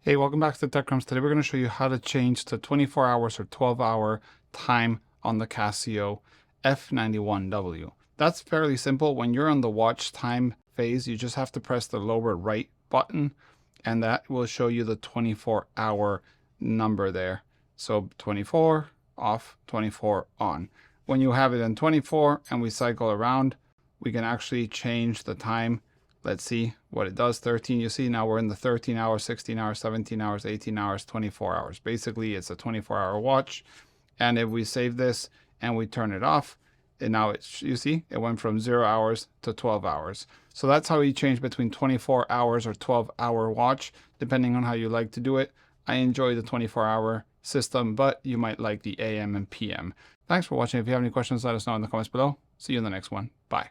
Hey, welcome back to Crumbs. Today we're going to show you how to change to 24 hours or 12-hour time on the Casio F91W. That's fairly simple. When you're on the watch time phase, you just have to press the lower right button and that will show you the 24-hour number there. So 24 off, 24 on. When you have it in 24 and we cycle around, we can actually change the time. Let's see what it does. 13, you see now we're in the 13 hours, 16 hours, 17 hours, 18 hours, 24 hours. Basically, it's a 24-hour watch. And if we save this and we turn it off, and now it's, you see, it went from 0 hours to 12 hours. So that's how you change between 24 hours or 12-hour watch, depending on how you like to do it. I enjoy the 24-hour system, but you might like the AM and PM. Thanks for watching. If you have any questions, let us know in the comments below. See you in the next one. Bye.